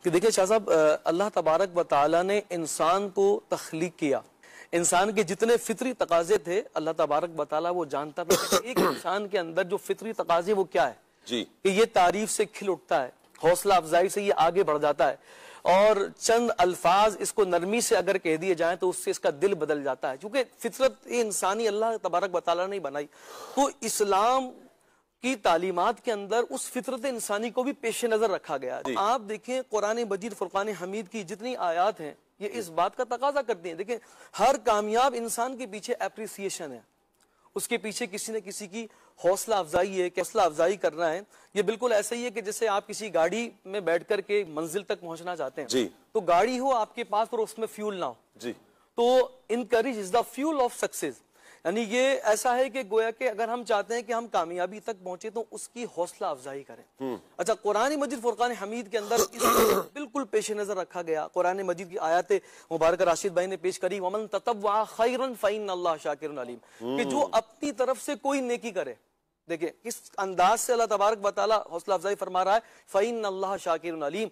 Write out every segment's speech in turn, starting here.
کہ دیکھیں شاہ صاحب، اللہ تبارک و تعالیٰ نے انسان کو تخلیق کیا، انسان کے جتنے فطری تقاضے تھے اللہ تبارک و تعالیٰ وہ جانتا تھا کہ ایک انسان کے اندر جو فطری تقاضے وہ کیا ہے، کہ یہ تعریف سے کھل اٹھتا ہے، حوصلہ افزائی سے یہ آگے بڑھ جاتا ہے، اور چند الفاظ اس کو نرمی سے اگر کہہ دیے جائیں تو اس سے اس کا دل بدل جاتا ہے، کیونکہ فطرت انسانی اللہ تبارک و تعالیٰ نے بنائی۔ تو اسلام کی تعلیمات کے اندر اس فطرت انسانی کو بھی پیش نظر رکھا گیا ہے۔ آپ دیکھیں قرآن مجید فرقان حمید کی جتنی آیات ہیں یہ اس بات کا تقاضا کرتی ہیں۔ دیکھیں ہر کامیاب انسان کے پیچھے اپریسیشن ہے، اس کے پیچھے کسی نہ کسی کی حوصلہ افزائی ہے کہ حوصلہ افزائی کرنا ہے۔ یہ بالکل ایسا ہی ہے کہ جیسے آپ کسی گاڑی میں بیٹھ کر کے منزل تک پہنچنا چاہتے ہیں تو گاڑی ہو آپ کے پاس اور اس میں فیول نہ ہو، تو encourage is the fuel of success, یعنی یہ ایسا ہے کہ گویا کہ اگر ہم چاہتے ہیں کہ ہم کامیابی تک پہنچے تو اس کی حوصلہ افزائی کریں۔ اچھا، قرآن مجید فرقان حمید کے اندر اس کو بالکل پیش نظر رکھا گیا۔ قرآن مجید کی آیات مبارکہ راشد بھائی نے پیش کری، وَمَن تَطَوَّعَ خَيْرًا فَإِنَّ اللَّهَ شَاكِرٌ عَلِيمٌ، کہ جو اپنی طرف سے کوئی نیکی کرے۔ دیکھیں کس انداز سے اللہ تبارک و تعالیٰ حوصلہ افزائی فرما رہا ہے، فَإِنَّ اللَّهَ شَاكِرٌ عَلِيمٌ،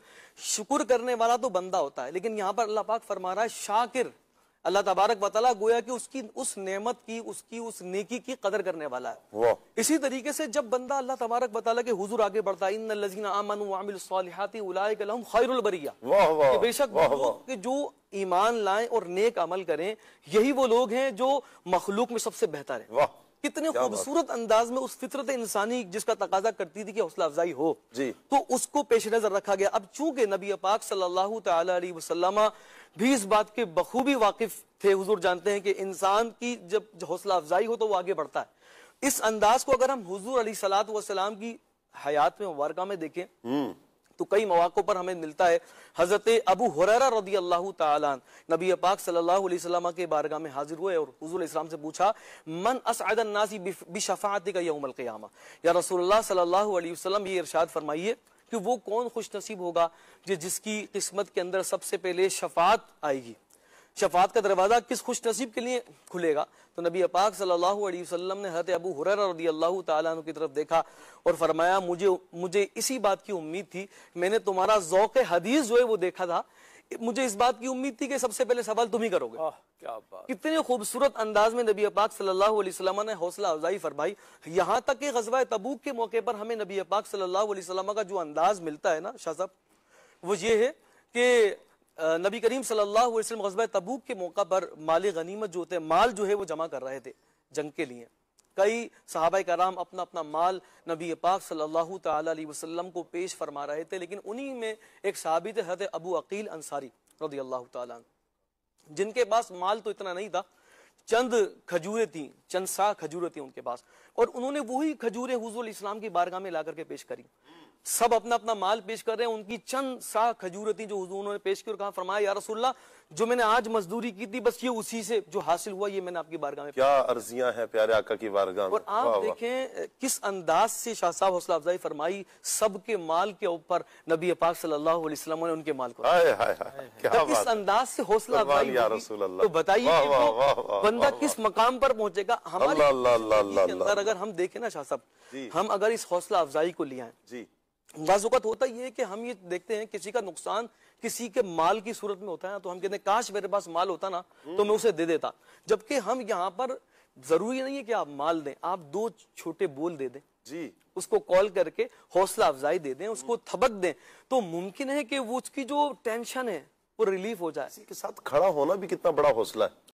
شکر کرنے والا تو بندہ ہوتا ہے، لیکن یہاں پر اللہ پاک فرما رہا ہے شاکر، اللہ تبارک و تعالیٰ گویا کہ اس کی اس نعمت کی، اس نیکی کی قدر کرنے والا ہے۔ اسی طریقے سے جب بندہ اللہ تبارک و تعالیٰ کے حضور آگے بڑھتا ہے، ان الذین آمنوا وعملوا الصالحات اولئک لہم خیر البریہ، کہ بے شک وہ لوگ کہ جو ایمان لائیں اور نیک عمل کریں یہی وہ لوگ ہیں جو مخلوق میں سب سے بہتر ہیں۔ کتنے خوبصورت انداز میں اس فطرت انسانی جس کا تقاضا کرتی تھی کہ حوصلہ افزائی ہو تو اس کو پیش نظر رکھا گیا۔ اب چونکہ نبی پاک صلی اللہ تعالی علیہ وسلم بھی اس بات کے بخوبی واقف تھے، حضور جانتے ہیں کہ انسان کی جب حوصلہ افزائی ہو تو وہ آگے بڑھتا ہے۔ اس انداز کو اگر ہم حضور علیہ الصلوۃ والسلام کی حیات میں مبارکہ میں دیکھیں تو کئی مواقع پر ہمیں ملتا ہے۔ حضرت ابو ہریرہ رضی اللہ تعالیٰ عنہ نبی پاک صلی اللہ علیہ وسلم کے بارگاہ میں حاضر ہوئے اور حضور علیہ السلام سے پوچھا، من اسعد الناس بشفاعتک یوم القیامہ، یا رسول اللہ صلی اللہ علیہ وسلم یہ ارشاد فرمائیے کہ وہ کون خوش نصیب ہوگا جس کی قسمت کے اندر سب سے پہلے شفاعت آئے گی، شفاعت کا دروازہ کس خوش نصیب کے لیے کھلے گا؟ تو نبی پاک صلی اللہ علیہ وسلم نے حضرت ابو ہریرہ رضی اللہ تعالیٰ عنہ کی طرف دیکھا اور فرمایا، مجھے اسی بات کی امید تھی، میں نے تمہارا ذوق حدیث جو ہے وہ دیکھا تھا، مجھے اس بات کی امید تھی کہ سب سے پہلے سوال تم ہی کرو گے۔ کتنے خوبصورت انداز میں نبی پاک صلی اللہ علیہ وسلم نے حوصلہ افزائی فرمائی، یہاں تک کہ غزوہ تبوک کے موقع پر ہمیں نبی پاک صلی اللہ علیہ وسلم کا جو انداز ملتا ہے نا شاہ صاحب، وہ یہ ہے کہ نبی کریم صلی اللہ علیہ وسلم غزوہ تبوک کے موقع پر مال غنیمت جو ہوتے ہیں، مال جو ہے وہ جمع کر رہے تھے جنگ کے لیے۔ کئی صحابہ کرام اپنا اپنا مال نبی پاک صلی اللہ تعالی علیہ وسلم کو پیش فرما رہے تھے، لیکن انہی میں ایک صحابی تھے حضرت ابو عقیل انصاری رضی اللہ تعالیٰ عنہ، جن کے پاس مال تو اتنا نہیں تھا، چند کھجوریں تھیں، چند سا کھجوریں تھیں ان کے پاس، اور انہوں نے وہی کھجوریں حضور علیہ السلام کی بارگاہ میں لا کر کے پیش کری۔ سب اپنا اپنا مال پیش کر رہے ہیں، ان کی چند سا کھجوریں تھیں جو حضور نے پیش کی اور کہا، فرمایا یا رسول اللہ جو میں نے آج مزدوری کی تھی بس یہ اسی سے جو حاصل ہوا یہ میں نے آپ کی بارگاہ میں۔ کیا عرضیاں ہیں پیارے آقا کی بارگاہ میں، اور آپ دیکھیں کس انداز سے شاہ صاحب حوصلہ افزائی فرمائی، سب کے مال کے اوپر نبی پاک صلی اللہ علیہ وسلم نے ان کے مال کو اس انداز سے حوصلہ افزائی تو بتائیے کہ وہ بندہ کس مقام پر پہنچے گا۔ ہمارے اندر اگر ہم دیکھیں نا شاہ صاحب، ہم اگر اس حوصلہ افزائی کو لے آئیں، بعض اوقات ہوتا یہ ہے کہ ہم یہ دیکھتے ہیں کسی کا نقصان کسی کے مال کی صورت میں ہوتا ہے تو ہم کہتے ہیں کاش میرے پاس مال ہوتا نا تو میں اسے دے دیتا، جبکہ ہم یہاں پر ضروری نہیں ہے کہ آپ مال دیں، آپ دو چھوٹے بول دے دیں، اس کو کال کر کے حوصلہ افزائی دے دیں، اس کو تھبک دیں، تو ممکن ہے کہ وہ اس کی جو ٹینشن ہے وہ ریلیف ہو جائے۔ کسی کے ساتھ کھڑا ہونا بھی کتنا بڑا حوصلہ ہے۔